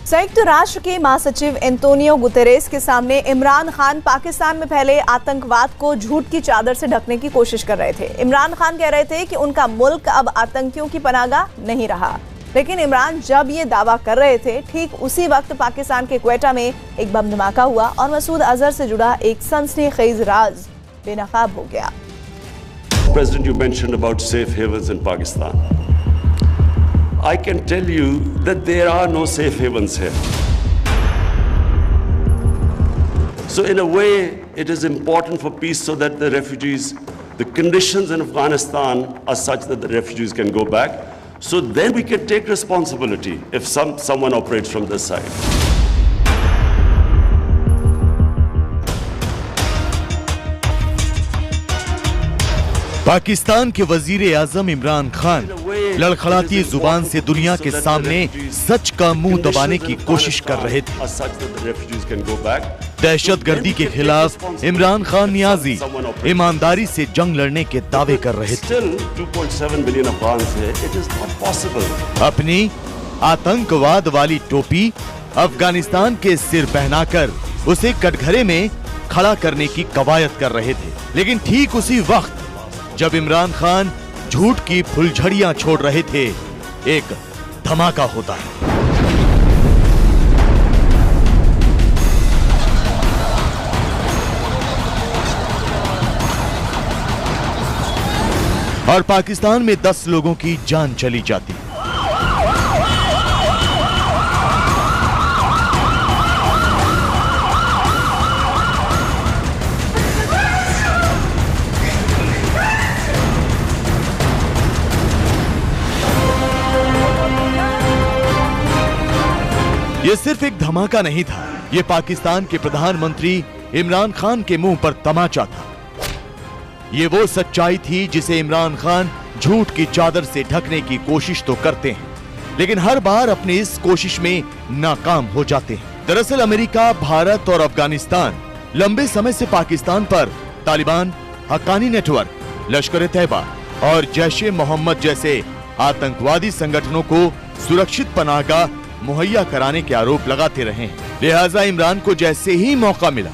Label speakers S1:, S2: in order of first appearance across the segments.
S1: संयुक्त राष्ट्र के महासचिव एंटोनियो गुतेरेस के सामने इमरान खान पाकिस्तान में फैले आतंकवाद को झूठ की चादर से ढकने की कोशिश कर रहे थे। इमरान खान कह रहे थे कि उनका मुल्क अब आतंकियों की पनाहगाह नहीं रहा, लेकिन इमरान जब ये दावा कर रहे थे, ठीक उसी वक्त पाकिस्तान के क्वेटा में एक बम धमाका हुआ और मसूद अजहर से जुड़ा एक सनसनीखेज राज बेनकाब हो गया।
S2: President, you mentioned about safe havens in Pakistan. I can tell you that there are no safe havens here. So in a way, it is important for peace so that the refugees, the conditions in Afghanistan are such that the refugees can go back. So then we can take responsibility if someone operates from this side.
S3: Pakistan के वजीर आजम इमरान खान लड़खड़ाती जुबान से दुनिया के सामने सच का मुंह दबाने की कोशिश कर रहे थे। दहशतगर्दी के खिलाफ इमरान खान नियाजी ईमानदारी से जंग लड़ने के दावे कर रहे थे। अपनी आतंकवाद वाली टोपी अफगानिस्तान के सिर पहनाकर उसे कटघरे में खड़ा करने की कवायद कर रहे थे। लेकिन ठीक उसी वक्त जब इमरान खान झूठ की फुलझड़ियां छोड़ रहे थे, एक धमाका होता है। और पाकिस्तान में 10 लोगों की जान चली जाती। ये सिर्फ एक धमाका नहीं था, ये पाकिस्तान के प्रधानमंत्री इमरान खान के मुंह पर तमाचा था। ये वो सच्चाई थी जिसे इमरान खान झूठ की चादर से ढकने की कोशिश तो करते हैं, लेकिन हर बार अपनी इस कोशिश में नाकाम हो जाते हैं। दरअसल अमेरिका, भारत और अफगानिस्तान लंबे समय से पाकिस्तान पर तालिबान, हक्कानी नेटवर्क, लश्कर-ए-तैयबा और जैश-ए-मोहम्मद जैसे आतंकवादी संगठनों को सुरक्षित पनाहगाह मुहैया कराने के आरोप लगाते रहे हैं। लिहाजा इमरान को जैसे ही मौका मिला,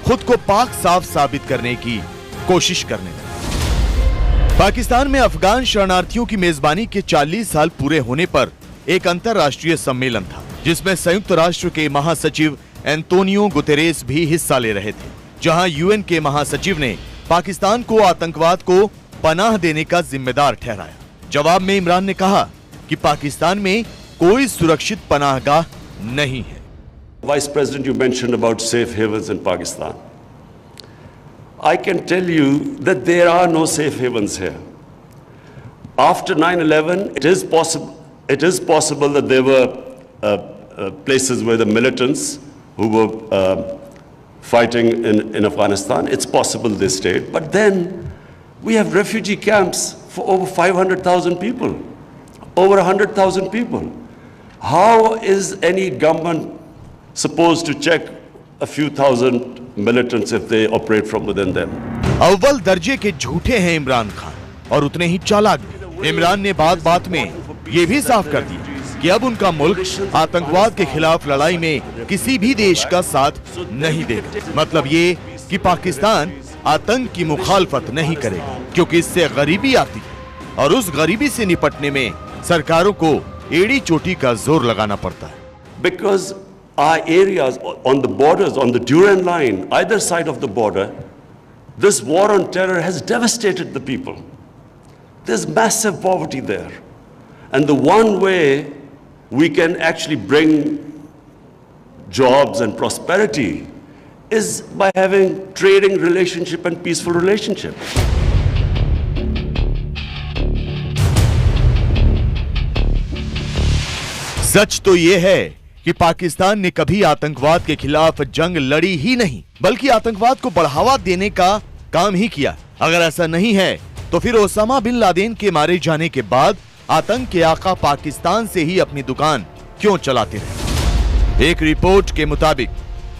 S3: खुद को पाक साफ साबित करने की कोशिश करने लगा। पाकिस्तान में अफगान शरणार्थियों की मेजबानी के 40 साल पूरे होने पर एक अंतर्राष्ट्रीय सम्मेलन था, जिसमें संयुक्त राष्ट्र के महासचिव एंटोनियो गुतेरेस भी हिस्सा ले रहे थे, जहां यूएन के महासचिव ने पाकिस्तान को आतंकवाद को पनाह देने का जिम्मेदार ठहराया। जवाब में इमरान ने कहा कि पाकिस्तान में कोई सुरक्षित पनाहगाह नहीं है।
S2: Vice President, you mentioned about safe havens in Pakistan. I can tell you that there are no safe havens here. After 9/11, it is possible that there were places where the militants who were fighting in Afghanistan, it's possible they stayed. But then we have refugee camps for over 500,000 people, over 100,000 people. How is any government supposed to check a few thousand militants if they operate from within them?
S3: अव्वल दर्जे के झूठे हैं इमरान खान और उतने ही चालाक भी। इमरान ने बात बात में ये भी साफ कर दिया कि अब उनका मुल्क आतंकवाद के खिलाफ लड़ाई में किसी भी देश का साथ नहीं देगा। मतलब ये कि पाकिस्तान आतंक की मुखालफत नहीं करेगा, क्योंकि इससे गरीबी आती है और उस गरीबी से निपटने में सरकारों को एड़ी चोटी का जोर लगाना पड़ता है।
S2: Because our areas on the borders, on the Durand line, either side of the border, this war on terror has devastated the people. There's massive poverty there. And the one way we can actually bring jobs and prosperity is by having trading relationship and peaceful relationship.
S3: सच तो ये है कि पाकिस्तान ने कभी आतंकवाद के खिलाफ जंग लड़ी ही नहीं, बल्कि आतंकवाद को बढ़ावा देने का काम ही किया। अगर ऐसा नहीं है तो फिर ओसामा बिन लादेन के मारे जाने के बाद आतंक के आका पाकिस्तान से ही अपनी दुकान क्यों चलाते रहे? एक रिपोर्ट के मुताबिक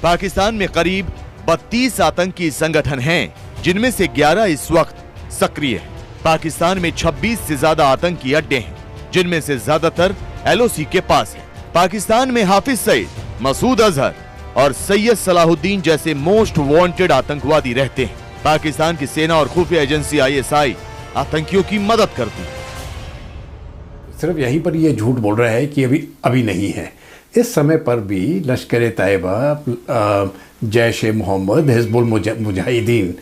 S3: पाकिस्तान में करीब 32 आतंकी संगठन हैं, जिनमें से 11 इस वक्त सक्रिय हैं। पाकिस्तान में 26 से ज्यादा आतंकी अड्डे हैं, जिनमें से ज्यादातर LOC के पास है। पाकिस्तान में हाफिज सईद, मसूद अजहर और सैयद सलाहुद्दीन जैसे मोस्ट वांटेड आतंकवादी रहते हैं। पाकिस्तान की सेना और खुफिया एजेंसी ISI आतंकियों की मदद करती है।
S4: सिर्फ यहीं पर ये झूठ बोल रहा है कि अभी नहीं है। इस समय पर भी लश्कर-ए-तैयबा, जैश-ए-मोहम्मद, हिजबुल मुजाहिदीन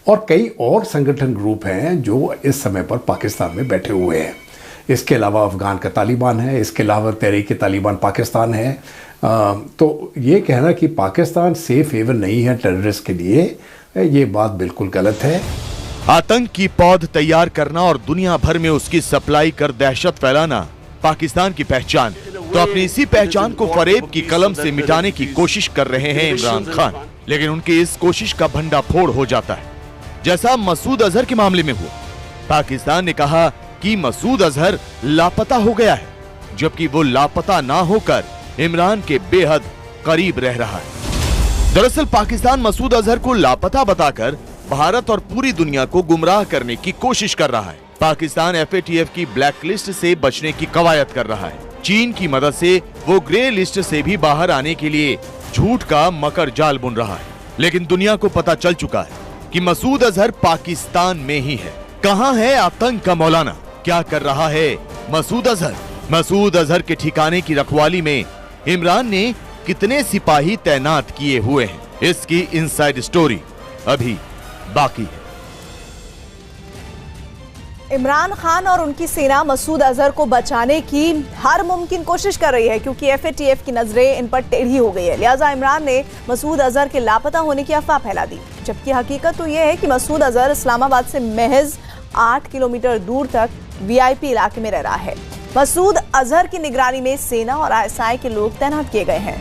S4: और कई और संगठन ग्रुप हैं जो इस समय पर पाकिस्तान में बैठे हुए हैं। इसके अलावा अफ़गान का तालिबान है, इसके अलावा तहरीक-ए-तालिबान पाकिस्तान है। तो ये कहना कि पाकिस्तान सेफ हेवन नहीं है टेररिस्ट के लिए, ये बात बिल्कुल गलत है।
S3: आतंक की पौध तैयार करना और दुनिया भर में उसकी सप्लाई कर दहशत फैलाना पाकिस्तान की पहचान है। तो अपनी इसी पहचान को फरेब की कलम से मिटाने की कोशिश कर रहे हैं इमरान खान, लेकिन उनकी इस कोशिश का भंडाफोड़ हो जाता है, जैसा मसूद अजहर के मामले में हुआ। पाकिस्तान ने कहा कि मसूद अजहर लापता हो गया है, जबकि वो लापता ना होकर इमरान के बेहद करीब रह रहा है। दरअसल पाकिस्तान मसूद अजहर को लापता बताकर भारत और पूरी दुनिया को गुमराह करने की कोशिश कर रहा है। पाकिस्तान FATF की ब्लैक लिस्ट से बचने की कवायद कर रहा है। चीन की मदद से वो ग्रे लिस्ट से भी बाहर आने के लिए झूठ का मकर जाल बुन रहा है। लेकिन दुनिया को पता चल चुका है कि मसूद अजहर पाकिस्तान में ही है। कहां है आतंक का मौलाना? क्या कर रहा है मसूद अजहर? मसूद अजहर के ठिकाने की रखवाली में इमरान ने कितने सिपाही तैनात किए हुए हैं? इसकी इनसाइड स्टोरी अभी बाकी है।
S1: इमरान खान और उनकी सेना मसूद अजहर को बचाने की हर मुमकिन कोशिश कर रही है, क्योंकि FATF की नजरें इन पर टेढ़ी हो गई है। लिहाजा इमरान ने मसूद अजहर के लापता होने की अफवाह फैला दी, जबकि हकीकत तो यह है कि मसूद अजहर इस्लामाबाद से महज 8 किलोमीटर दूर तक VIP इलाके में रह रहा है। मसूद अजहर की निगरानी में सेना और ISI के लोग तैनात किए गए हैं।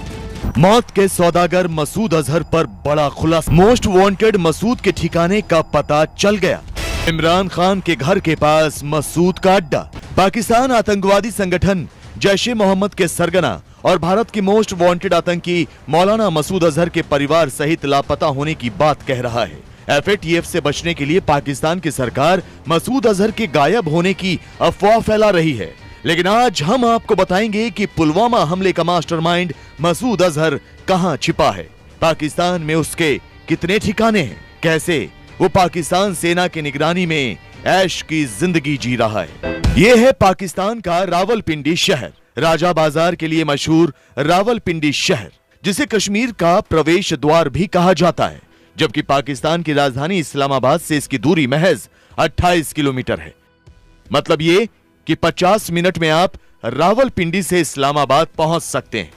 S3: मौत के सौदागर मसूद अजहर पर बड़ा खुलासा। मोस्ट वांटेड मसूद के ठिकाने का पता चल गया। इमरान खान के घर के पास मसूद का अड्डा। पाकिस्तान आतंकवादी संगठन जैश-ए-मोहम्मद के सरगना और भारत के मोस्ट वांटेड आतंकी मौलाना मसूद अजहर के परिवार सहित लापता होने की बात कह रहा है। FATF से बचने के लिए पाकिस्तान की सरकार मसूद अजहर के गायब होने की अफवाह फैला रही है। लेकिन आज हम आपको बताएंगे कि पुलवामा हमले का मास्टरमाइंड मसूद अजहर कहां छिपा है, पाकिस्तान में उसके कितने ठिकाने हैं, कैसे वो पाकिस्तान सेना की निगरानी में ऐश की जिंदगी जी रहा है। ये है पाकिस्तान का रावलपिंडी शहर, राजा बाजार के लिए मशहूर रावलपिंडी शहर, जिसे कश्मीर का प्रवेश द्वार भी कहा जाता है, जबकि पाकिस्तान की राजधानी इस्लामाबाद से इसकी दूरी महज 28 किलोमीटर है। मतलब ये कि 50 मिनट में आप रावलपिंडी से इस्लामाबाद पहुंच सकते हैं।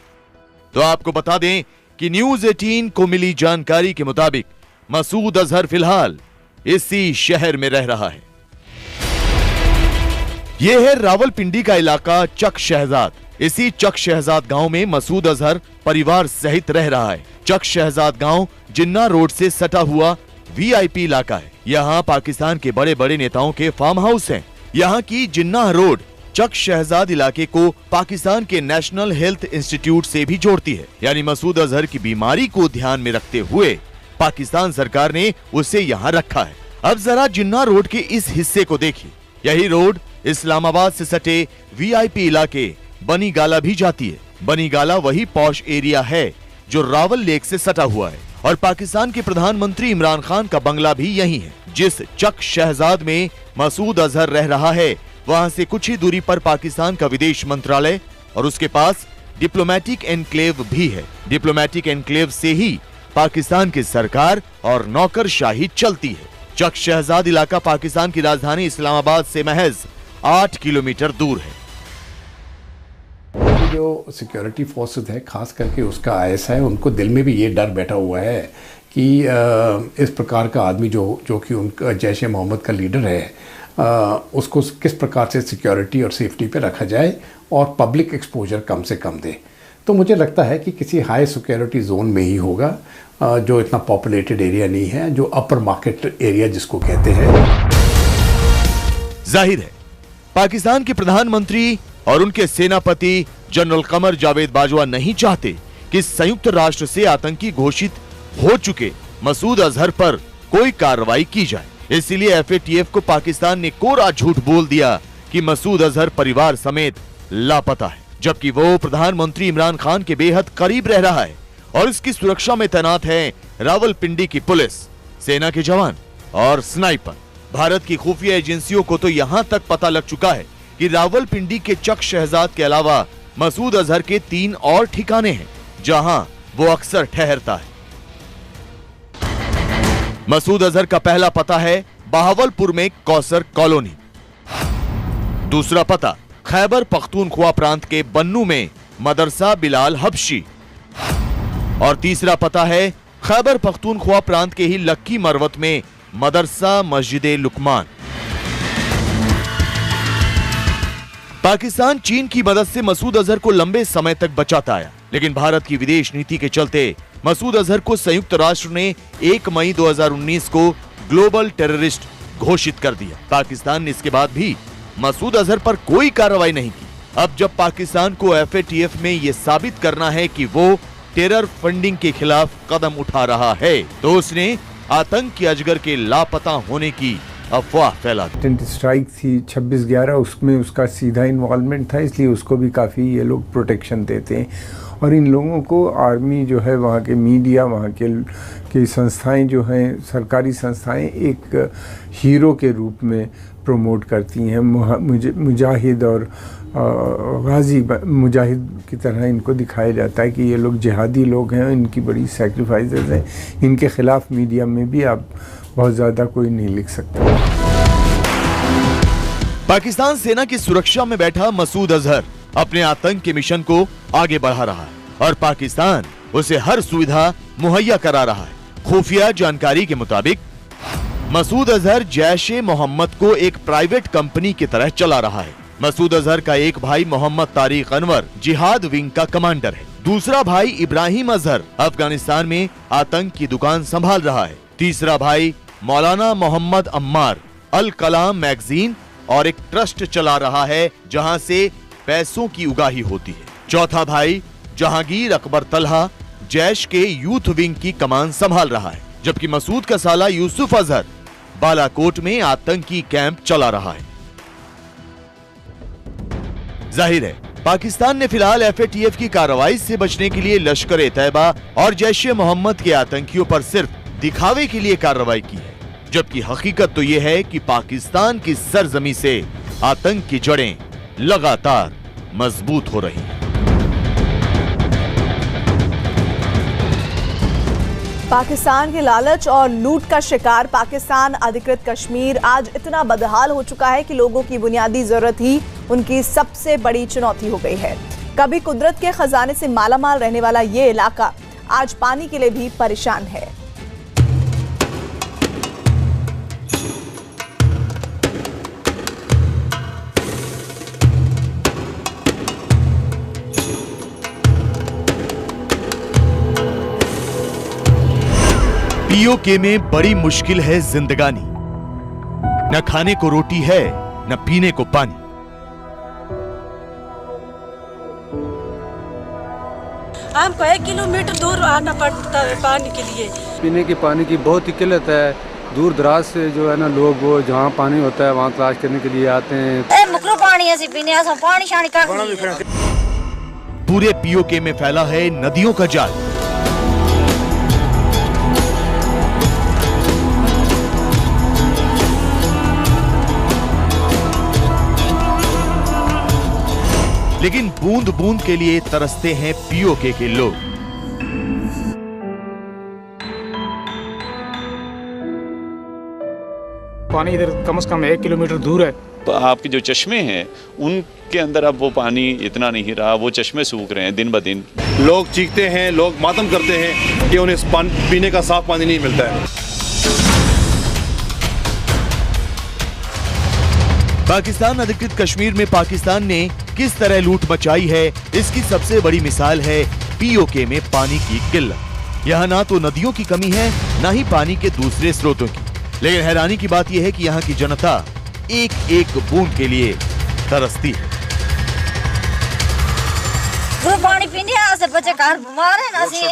S3: तो आपको बता दें कि न्यूज़ 18 को मिली जानकारी के मुताबिक मसूद अजहर फिलहाल इसी शहर में रह रहा है। यह है रावलपिंडी का इलाका चक शहजाद। इसी चक शहजाद गांव में मसूद अजहर परिवार सहित रह रहा है। चक शहजाद गांव जिन्ना रोड से सटा हुआ VIP इलाका है। यहाँ पाकिस्तान के बड़े बड़े नेताओं के फार्म हाउस हैं। यहाँ की जिन्ना रोड चक शहजाद इलाके को पाकिस्तान के नेशनल हेल्थ इंस्टीट्यूट से भी जोड़ती है। यानी मसूद अजहर की बीमारी को ध्यान में रखते हुए पाकिस्तान सरकार ने उसे यहाँ रखा है। अब जरा जिन्ना रोड के इस हिस्से को देखिए। यही रोड इस्लामाबाद से सटे VIP इलाके बनीगाला भी जाती है। बनीगाला वही पॉश एरिया है जो रावल लेक से सटा हुआ है और पाकिस्तान के प्रधानमंत्री इमरान खान का बंगला भी यही है। जिस चक शहजाद में मसूद अजहर रह रहा है, वहां से कुछ ही दूरी पर पाकिस्तान का विदेश मंत्रालय और उसके पास डिप्लोमेटिक एनक्लेव भी है। डिप्लोमेटिक एनक्लेव से ही पाकिस्तान की सरकार और नौकरशाही चलती है। चक शहजाद इलाका पाकिस्तान की राजधानी इस्लामाबाद से महज 8 किलोमीटर दूर है।
S4: जो सिक्योरिटी फोर्सेस है, खास करके उसका ISI, उनको दिल में भी ये डर बैठा हुआ है कि इस प्रकार का आदमी जो कि उनका जैश-ए-मोहम्मद का लीडर है, उसको किस प्रकार से सिक्योरिटी और सेफ्टी पे रखा जाए और पब्लिक एक्सपोजर कम से कम दे। तो मुझे लगता है कि किसी हाई सिक्योरिटी जोन में ही होगा, जो इतना पॉपुलेटेड एरिया नहीं है, जो अपर मार्केट एरिया जिसको कहते हैं।
S3: जाहिर है पाकिस्तान के प्रधानमंत्री और उनके सेनापति जनरल कमर जावेद बाजवा नहीं चाहते कि संयुक्त राष्ट्र से आतंकी घोषित हो चुके मसूद अजहर पर कोई कार्रवाई की जाए। इसीलिए FATF को पाकिस्तान ने कोरा झूठ बोल दिया कि मसूद अजहर परिवार समेत लापता है। जबकि वो प्रधानमंत्री इमरान खान के बेहद करीब रह रहा है और इसकी सुरक्षा में तैनात है रावलपिंडी की पुलिस, सेना के जवान और स्नाइपर। भारत की खुफिया एजेंसियों को तो यहाँ तक पता लग चुका है कि रावलपिंडी के चक शहजाद के अलावा मसूद अजहर के 3 और ठिकाने हैं जहां वो अक्सर ठहरता है। मसूद अजहर का पहला पता है बहावलपुर में कौसर कॉलोनी, दूसरा पता खैबर पख्तूनख्वा प्रांत के बन्नू में मदरसा बिलाल हबशी और तीसरा पता है खैबर पख्तूनख्वा प्रांत के ही लक्की मरवत में मदरसा मस्जिद लुकमान। पाकिस्तान चीन की मदद से मसूद अजहर को लंबे समय तक बचाता आया, लेकिन भारत की विदेश नीति के चलते मसूद अजहर को संयुक्त राष्ट्र ने 1 मई 2019 को ग्लोबल टेररिस्ट घोषित कर दिया। पाकिस्तान ने इसके बाद भी मसूद अजहर पर कोई कार्रवाई नहीं की। अब जब पाकिस्तान को FATF में ये साबित करना है कि वो टेरर फंडिंग के खिलाफ कदम उठा रहा है, तो उसने आतंक के अजगर के लापता होने की अफवाह फैला दी।
S5: स्ट्राइक थी 26/11, उसमें उसका सीधा इन्वॉल्वमेंट था, इसलिए उसको भी काफ़ी ये लोग प्रोटेक्शन देते हैं। और इन लोगों को आर्मी जो है, वहाँ के मीडिया, वहाँ के संस्थाएं जो हैं, सरकारी संस्थाएं एक हीरो के रूप में प्रमोट करती हैं। मुजाहिद और गाजी मुजाहिद की तरह इनको दिखाया जाता है कि ये लोग जिहादी लोग हैं, इनकी बड़ी सैक्रिफाइसेस हैं। इनके खिलाफ मीडिया में भी आप बहुत ज़्यादा कोई नहीं लिख सकता।
S3: पाकिस्तान सेना की सुरक्षा में बैठा मसूद अजहर अपने आतंक के मिशन को आगे बढ़ा रहा है और पाकिस्तान उसे हर सुविधा मुहैया करा रहा है। खुफिया जानकारी के मुताबिक मसूद अजहर जैश-ए मोहम्मद को एक प्राइवेट कंपनी की तरह चला रहा है। मसूद अजहर का एक भाई मोहम्मद तारिक अनवर जिहाद विंग का कमांडर है। दूसरा भाई इब्राहिम अजहर अफगानिस्तान में आतंक की दुकान संभाल रहा है। तीसरा भाई मौलाना मोहम्मद अम्मार अल कलाम मैगजीन और एक ट्रस्ट चला रहा है जहां से पैसों की उगाही होती है। चौथा भाई जहांगीर अकबर तलहा जैश के यूथ विंग की कमान संभाल रहा है, जबकि मसूद का साला यूसुफ अजहर बालाकोट में आतंकी कैंप चला रहा है। जाहिर है पाकिस्तान ने फिलहाल FATF की कार्रवाई से बचने के लिए लश्कर-ए-तैयबा और जैश-ए-मोहम्मद के आतंकियों पर सिर्फ दिखावे के लिए कार्रवाई की है, जबकि हकीकत तो यह है कि पाकिस्तान की सरजमी से आतंक की जड़ें लगातार मजबूत हो रही हैं।
S1: पाकिस्तान के लालच और लूट का शिकार पाकिस्तान अधिकृत कश्मीर आज इतना बदहाल हो चुका है कि लोगों की बुनियादी जरूरत ही उनकी सबसे बड़ी चुनौती हो गई है। कभी कुदरत के खजाने से मालामाल रहने वाला ये इलाका आज पानी के लिए भी परेशान है।
S3: POK में बड़ी मुश्किल है जिंदगानी, न खाने को रोटी है न पीने को पानी।
S6: हमको 1 किलोमीटर दूर आना पड़ता है पानी के लिए।
S7: पीने की पानी की बहुत ही किल्लत है। दूर दराज से जो है ना लोग वो जहाँ पानी होता है वहाँ तलाश करने के लिए आते हैं।
S6: पानी ऐसे पीने ऐसा पानी शानी का।
S3: पूरे POK में फैला है नदियों का जाल। लेकिन बूंद बूंद के लिए तरसते हैं POK के लोग।
S8: पानी इधर कम से कम 1 किलोमीटर दूर है।
S9: तो आपके जो चश्मे हैं उनके अंदर अब वो पानी इतना नहीं रहा, वो चश्मे सूख रहे हैं दिन ब दिन।
S10: लोग चीखते हैं, लोग मातम करते हैं कि उन्हें पीने का साफ पानी नहीं मिलता है।
S3: पाकिस्तान अधिकृत कश्मीर में पाकिस्तान ने किस तरह लूट मचाई है, इसकी सबसे बड़ी मिसाल है POK में पानी की किल्लत। यहाँ ना तो नदियों की कमी है, ना ही पानी के दूसरे स्रोतों की। लेकिन हैरानी की बात यह है कि यहाँ की जनता एक एक बूंद के लिए तरसती है।
S6: वो पानी पीने से बच्चे घर बीमार है ना, से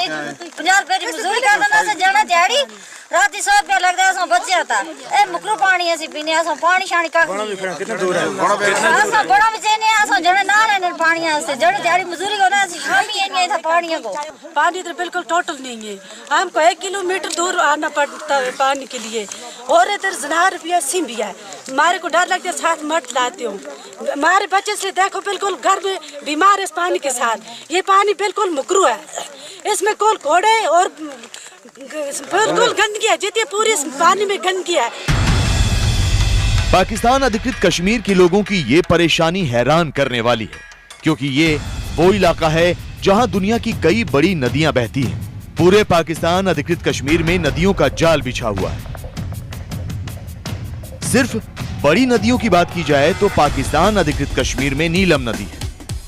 S6: 50 रुपए की मजदूरी करना से जाना दिहाड़ी
S11: रात 100 रुपया लगता है, बचे आता ए मुकरू पानी ऐसी पीने असो पानी शानी का कितना दूर है असो बड़ा बचेने असो जने ना लेने पानी से जने त्यारी मजदूरी को ना हम ही नहीं था पानी को।
S6: पानी इधर बिल्कुल टोटल नहीं है, हमको 1 किलोमीटर दूर आना पड़ता है पानी के लिए। और इधर ज़नार भी है, सिम भी है, हमारे को डर लगता है, साथ मत लाते हो। हमारे बच्चे से देखो बिल्कुल घर में बीमार इस पानी के साथ। ये पानी बिल्कुल मुकरू है, इसमें कोल घोड़े और बिल्कुल गंदगी है, जितनी पूरी इस पानी में गंदगी है।
S3: पाकिस्तान अधिकृत कश्मीर के लोगों की ये परेशानी हैरान करने वाली है, क्योंकि ये वो इलाका है जहां दुनिया की कई बड़ी नदियां बहती हैं। पूरे पाकिस्तान अधिकृत कश्मीर में नदियों का जाल बिछा हुआ है। सिर्फ बड़ी नदियों की बात की जाए तो पाकिस्तान अधिकृत कश्मीर में नीलम नदी है,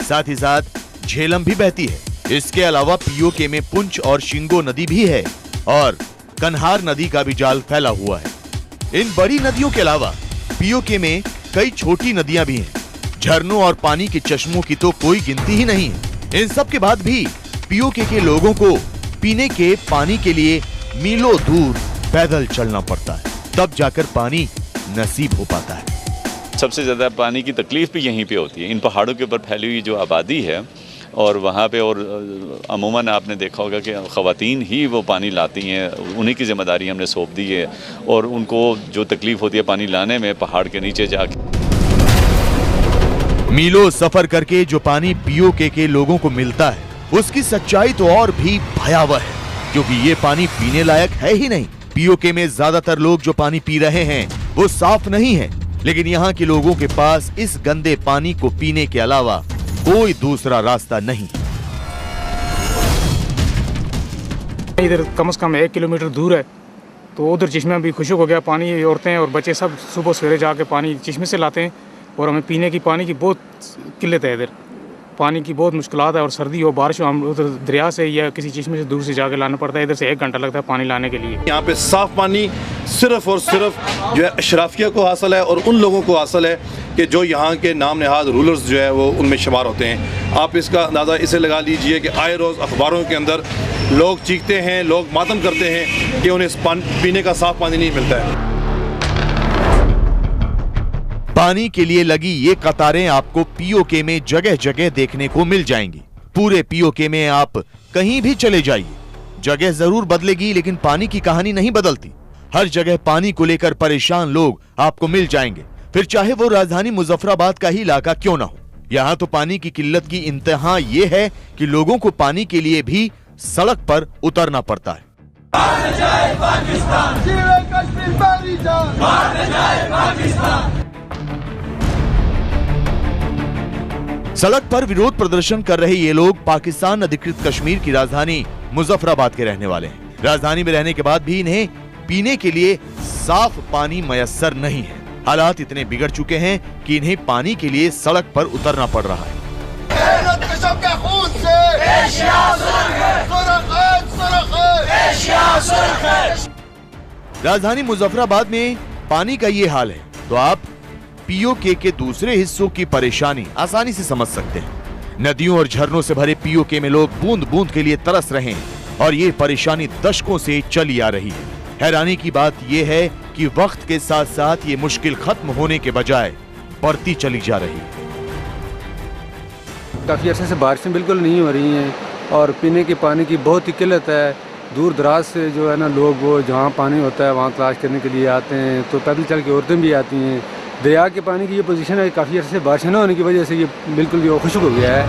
S3: साथ ही साथ झेलम भी बहती है। इसके अलावा पीओके में पुंछ और शिंगो नदी भी है और कन्हार नदी का भी जाल फैला हुआ है। इन बड़ी नदियों के अलावा पीओके में कई छोटी नदियां भी हैं। झरनों और पानी के चश्मों की तो कोई गिनती ही नहीं है। इन सब के बाद भी पीओके के लोगों को पीने के पानी के लिए मीलों दूर पैदल चलना पड़ता है, तब जाकर पानी नसीब हो पाता है।
S9: सबसे ज़्यादा पानी की तकलीफ भी यहीं पे होती है, इन पहाड़ों के ऊपर फैली हुई जो आबादी है और वहाँ पे। और अमूमन आपने देखा होगा कि ख़वातीन ही वो पानी लाती हैं, उन्हीं की जिम्मेदारी हमने सौंप दी है। और उनको जो तकलीफ होती है पानी लाने में, पहाड़ के नीचे जाके
S3: मीलों सफर करके जो पानी पीओके के लोगों को मिलता है, उसकी सच्चाई तो और भी भयावह है, क्योंकि ये पानी पीने लायक है ही नहीं। पीओके में ज्यादातर लोग जो पानी पी रहे हैं वो साफ नहीं है, लेकिन यहाँ के लोगों के पास इस गंदे पानी को पीने के अलावा कोई दूसरा रास्ता नहीं।
S8: इधर कम से कम 1 किलोमीटर दूर है, तो उधर चश्मा भी खुशक हो गया। पानी औरतें और बच्चे सब सुबह सवेरे जाके पानी चश्मे से लाते हैं और हमें पीने की पानी की बहुत किल्लत है। इधर पानी की बहुत मुश्किलात है और सर्दी हो बारिश हो, हम उधर दरिया से या किसी चश्मे से दूर से जाके लाना पड़ता है। इधर से 1 घंटा लगता है पानी लाने के लिए।
S10: यहाँ पे साफ पानी सिर्फ और सिर्फ जो है अशराफिया को हासिल है और उन लोगों को हासिल है कि जो यहाँ के नाम नहाद रूलर्स जो है वो उनमें शुमार होते हैं। आप इसका अंदाज़ा इसे लगा लीजिए कि आए रोज़ अखबारों के अंदर लोग चीखते हैं, लोग मातम करते हैं कि उन्हें पीने का साफ पानी नहीं मिलता है।
S3: पानी के लिए लगी ये कतारें आपको पीओके में जगह जगह देखने को मिल जाएंगी। पूरे पीओके में आप कहीं भी चले जाइए, जगह जरूर बदलेगी लेकिन पानी की कहानी नहीं बदलती। हर जगह पानी को लेकर परेशान लोग आपको मिल जाएंगे, फिर चाहे वो राजधानी मुजफ्फराबाद का ही इलाका क्यों ना हो। यहाँ तो पानी की किल्लत की इंतहा ये है कि लोगों को पानी के लिए भी सड़क पर उतरना पड़ता है। सड़क पर विरोध प्रदर्शन कर रहे ये लोग पाकिस्तान अधिकृत कश्मीर की राजधानी मुजफ्फराबाद के रहने वाले हैं। राजधानी में रहने के बाद भी इन्हें पीने के लिए साफ पानी मयस्सर नहीं है। हालात इतने बिगड़ चुके हैं कि इन्हें पानी के लिए सड़क पर उतरना पड़ रहा है। राजधानी मुजफ्फराबाद में पानी का ये हाल है तो आप पीओके के दूसरे हिस्सों की परेशानी आसानी से समझ सकते हैं। नदियों और झरनों से भरे पीओके में लोग बूंद बूंद के लिए तरस रहे हैं और ये परेशानी दशकों से चली आ रही है। हैरानी की बात यह है कि वक्त के साथ साथ ये मुश्किल खत्म होने के बजाय बढ़ती चली जा रही है।
S7: काफ़ी अर्से से बारिशें बिल्कुल नहीं हो रही हैं और पीने के पानी की बहुत ही किल्लत है। दूर दराज से जो है ना लोग वो जहाँ पानी होता है वहाँ तलाश करने के लिए आते हैं, तो पैदल चल के औरतें भी आती हैं। दरिया के पानी की ये पोजीशन है, काफ़ी अर्से से बारिश न होने की वजह से ये बिल्कुल जो खुश्क हो गया है।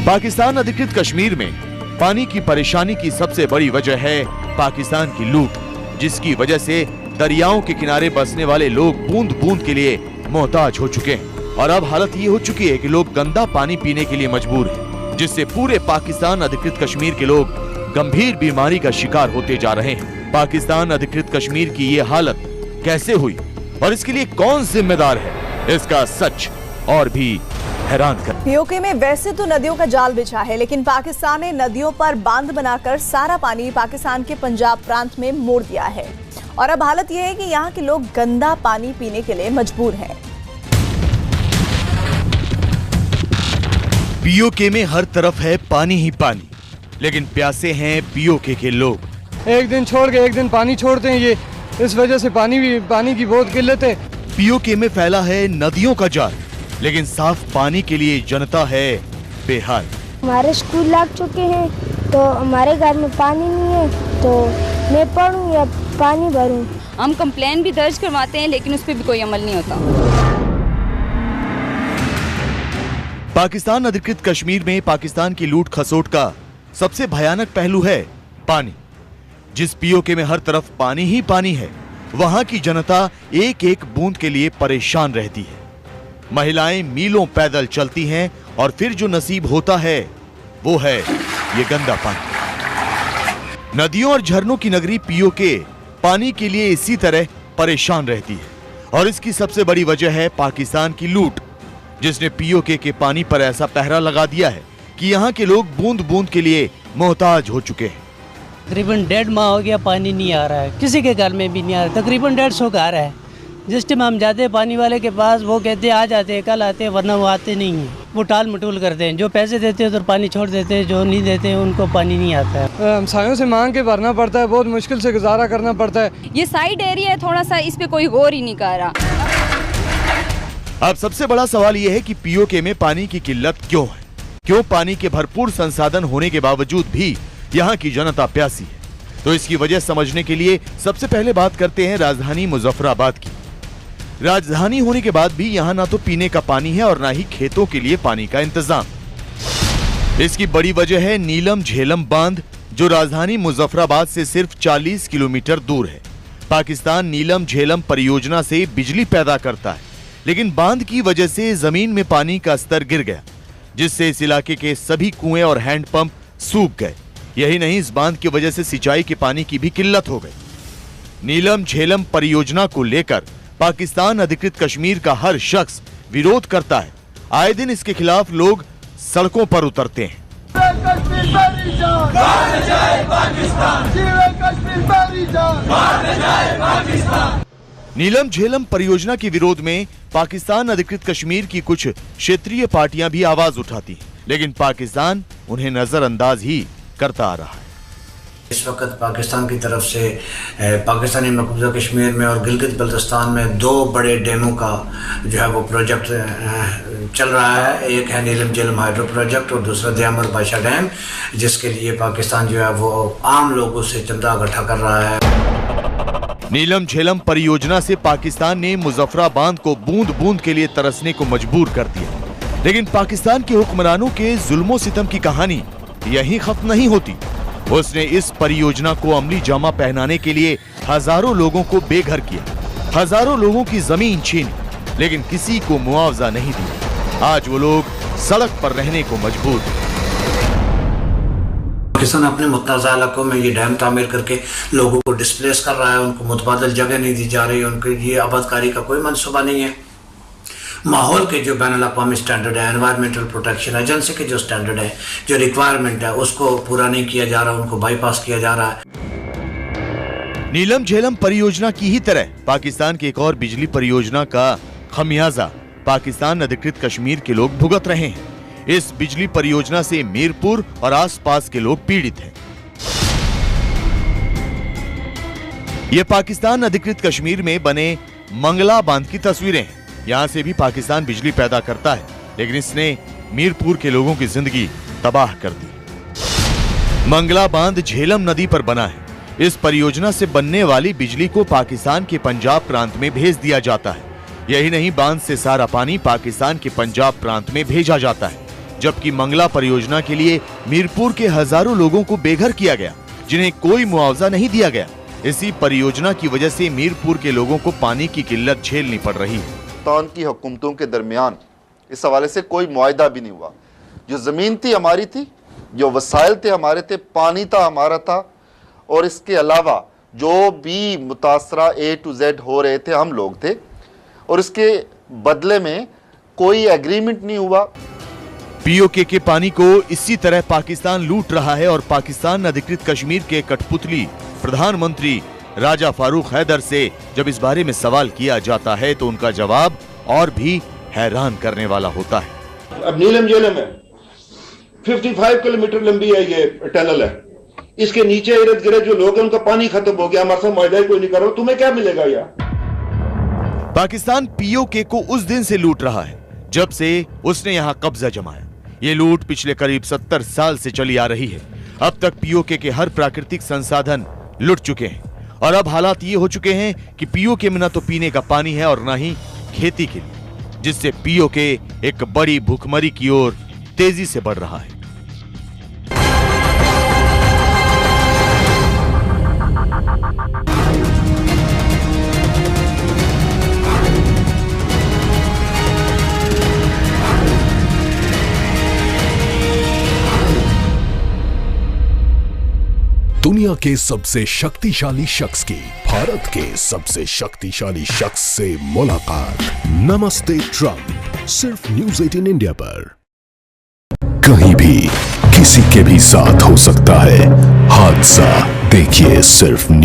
S3: पाकिस्तान अधिकृत कश्मीर में पानी की परेशानी की सबसे बड़ी वजह है पाकिस्तान की लूट, जिसकी वजह से दरियाओं के किनारे बसने वाले लोग बूंद बूंद के लिए मोहताज हो चुके हैं। और अब हालत ये हो चुकी है कि लोग गंदा पानी पीने के लिए मजबूर हैं, जिससे पूरे पाकिस्तान अधिकृत कश्मीर के लोग गंभीर बीमारी का शिकार होते जा रहे हैं। पाकिस्तान अधिकृत कश्मीर की ये हालत कैसे हुई और इसके लिए कौन जिम्मेदार है, इसका सच और भी हैरान कर।
S1: पीओके में वैसे तो नदियों का जाल बिछा है, लेकिन पाकिस्तान ने नदियों पर बांध बनाकर सारा पानी पाकिस्तान के पंजाब प्रांत में मोड़ दिया है और अब हालत यह है कि यहाँ के लोग गंदा पानी पीने के लिए मजबूर हैं।
S3: पीओके में हर तरफ है पानी ही पानी। लेकिन प्यासे हैं पीओके के लोग।
S7: एक दिन छोड़ के एक दिन पानी छोड़ते हैं, ये इस वजह से पानी की बहुत किल्लत है।
S3: पीओके में फैला है नदियों का जाल, लेकिन साफ पानी के लिए जनता है बेहाल।
S12: हमारे स्कूल लग चुके हैं तो हमारे घर में पानी नहीं है, तो मैं पढ़ूं या पानी भरूं।
S13: हम कंप्लेन भी दर्ज करवाते हैं लेकिन उस पर भी कोई अमल नहीं होता।
S3: पाकिस्तान अधिकृत कश्मीर में पाकिस्तान की लूट खसोट का सबसे भयानक पहलू है पानी। जिस पीओके में हर तरफ पानी ही पानी है, वहां की जनता एक एक बूंद के लिए परेशान रहती है। महिलाएं मीलों पैदल चलती हैं और फिर जो नसीब होता है वो है ये गंदा पानी। नदियों और झरनों की नगरी पीओके पानी के लिए इसी तरह परेशान रहती है और इसकी सबसे बड़ी वजह है पाकिस्तान की लूट, जिसने पीओके के पानी पर ऐसा पहरा लगा दिया है कि यहाँ के लोग बूंद बूंद के लिए मोहताज हो चुके हैं।
S14: तकरीबन 1.5 माह हो गया पानी नहीं आ रहा है, किसी के घर में भी नहीं आ रहा। तकरीबन 150 घर है। जिस टाइम हम जाते हैं पानी वाले के पास, वो कहते हैं आ जाते हैं, कल आते हैं, वरना वो आते नहीं हैं। वो टाल मटोल करते हैं, जो पैसे देते हैं तो पानी छोड़ देते हैं, जो नहीं देते हैं उनको पानी नहीं आता है।
S7: हमसायों से मांग के भरना पड़ता है, बहुत मुश्किल से गुजारा करना पड़ता है।
S13: ये साइड एरिया है थोड़ा सा, इस पे कोई गौर ही नहीं कर रहा।
S3: अब सबसे बड़ा सवाल यह है कि पीओके में पानी की किल्लत क्यों है? क्यों पानी के भरपूर संसाधन होने के बावजूद भी यहाँ की जनता प्यासी है? तो इसकी वजह समझने के लिए सबसे पहले बात करते हैं राजधानी मुजफ्फराबाद की। राजधानी होने के बाद भी यहाँ ना तो पीने का पानी है और ना ही खेतों के लिए पानी का इंतजाम। इसकी बड़ी वजह है नीलम झेलम बांध, जो राजधानी मुजफ्फराबाद से सिर्फ 40 किलोमीटर दूर है। पाकिस्तान नीलम झेलम परियोजना से बिजली पैदा करता है, लेकिन बांध की वजह से जमीन में पानी का स्तर गिर गया, जिससे इस इलाके के सभी कुएं और हैंडपंप सूख गए। यही नहीं, इस बांध की वजह से सिंचाई के पानी की भी किल्लत हो गई। नीलम झेलम परियोजना को लेकर पाकिस्तान अधिकृत कश्मीर का हर शख्स विरोध करता है। आए दिन इसके खिलाफ लोग सड़कों पर उतरते हैं। नीलम झेलम परियोजना के विरोध में पाकिस्तान अधिकृत कश्मीर की कुछ क्षेत्रीय पार्टियां भी आवाज उठाती हैं, लेकिन पाकिस्तान उन्हें नजरअंदाज ही करता आ रहा है।
S15: इस वक्त पाकिस्तान की तरफ से पाकिस्तानी मकबूजा कश्मीर में और गिलगित बल्तिस्तान में 2 बड़े डैमों का जो है वो प्रोजेक्ट चल रहा है। एक है नीलम झेलम हाइड्रो प्रोजेक्ट और दूसरा दयामर बादशाह डैम, जिसके लिए पाकिस्तान जो है वो आम लोगों से चंदा इकट्ठा कर रहा है।
S3: नीलम झेलम परियोजना से पाकिस्तान ने मुजफ्फराबाद को बूंद बूंद के लिए तरसने को मजबूर कर दिया, लेकिन पाकिस्तान के हुक्मरानों के जुल्मो सितम की कहानी यहीं खत्म नहीं होती। उसने इस परियोजना को अमली जामा पहनाने के लिए हजारों लोगों को बेघर किया, हजारों लोगों की जमीन छीनी, लेकिन किसी को मुआवजा नहीं दिया। आज वो लोग सड़क पर रहने को मजबूर हैं।
S15: पाकिस्तान अपने मुतनाज़ा इलाकों में ये डैम तामीर करके लोगों को डिस्प्लेस कर रहा है, उनको मुतबादल जगह नहीं दी जा रही, उनके लिए आबादकारी का कोई मनसूबा नहीं है। माहौल के जो बैनुल-अक़वामी स्टैंडर्ड है, एनवायरमेंटल प्रोटेक्शन एजेंसी के जो स्टैंडर्ड है, जो रिक्वायरमेंट है, उसको पूरा नहीं किया जा रहा, उनको बाईपास किया जा रहा है।
S3: नीलम झेलम परियोजना की ही तरह पाकिस्तान की एक और बिजली परियोजना का खमियाजा पाकिस्तान अधिकृत कश्मीर के लोग भुगत रहे हैं। इस बिजली परियोजना से मीरपुर और आसपास के लोग पीड़ित हैं। ये पाकिस्तान अधिकृत कश्मीर में बने मंगला बांध की तस्वीरें हैं। यहाँ से भी पाकिस्तान बिजली पैदा करता है, लेकिन इसने मीरपुर के लोगों की जिंदगी तबाह कर दी। मंगला बांध झेलम नदी पर बना है। इस परियोजना से बनने वाली बिजली को पाकिस्तान के पंजाब प्रांत में भेज दिया जाता है। यही नहीं, बांध से सारा पानी पाकिस्तान के पंजाब प्रांत में भेजा जाता है, जबकि मंगला परियोजना के लिए मीरपुर के हजारों लोगों को बेघर किया गया, जिन्हें कोई मुआवजा नहीं दिया गया। इसी परियोजना की वजह से मीरपुर के लोगों को पानी की किल्लत झेलनी पड़ रही है।
S16: पाकिस्तान की हुकूमतों के दरमियान इस हवाले से कोई मुआहदा भी नहीं हुआ। जो ज़मीन थी हमारी थी, जो वसाइल थे हमारे थे, पानी था हमारा था, और इसके अलावा जो भी मुतासरा A to Z हो रहे थे हम लोग थे, और इसके बदले में कोई एग्रीमेंट नहीं हुआ।
S3: पीओके के पानी को इसी तरह पाकिस्तान लूट रहा है और पाकिस्तान अधिकृत कश्मीर के कठपुतली प्रधानमंत्री राजा फारूक हैदर से जब इस बारे में सवाल किया जाता है तो उनका जवाब और भी हैरान करने वाला होता है।
S17: अब नीलम झेलम है, 55 किलोमीटर लंबी है ये टनल है, इसके नीचे इर्द गिर्द जो लोग हैं उनका पानी खत्म हो गया, हमारे साथ मुआहदा कोई नहीं कर रहा, तुम्हें क्या मिलेगा यार।
S3: पाकिस्तान पीओके को उस दिन से लूट रहा है जब से उसने यहां कब्जा जमाया। ये लूट पिछले करीब 70 साल से चली आ रही है। अब तक पीओके के हर प्राकृतिक संसाधन लुट चुके हैं और अब हालात ये हो चुके हैं कि पीओके में न तो पीने का पानी है और न ही खेती के लिए, जिससे पीओके एक बड़ी भूखमरी की ओर तेजी से बढ़ रहा है।
S18: दुनिया के सबसे शक्तिशाली शख्स की भारत के सबसे शक्तिशाली शख्स से मुलाकात। नमस्ते ट्रंप, सिर्फ न्यूज़ 18 इंडिया पर। कहीं भी किसी के भी साथ हो सकता है हादसा, देखिए सिर्फ न्यूज़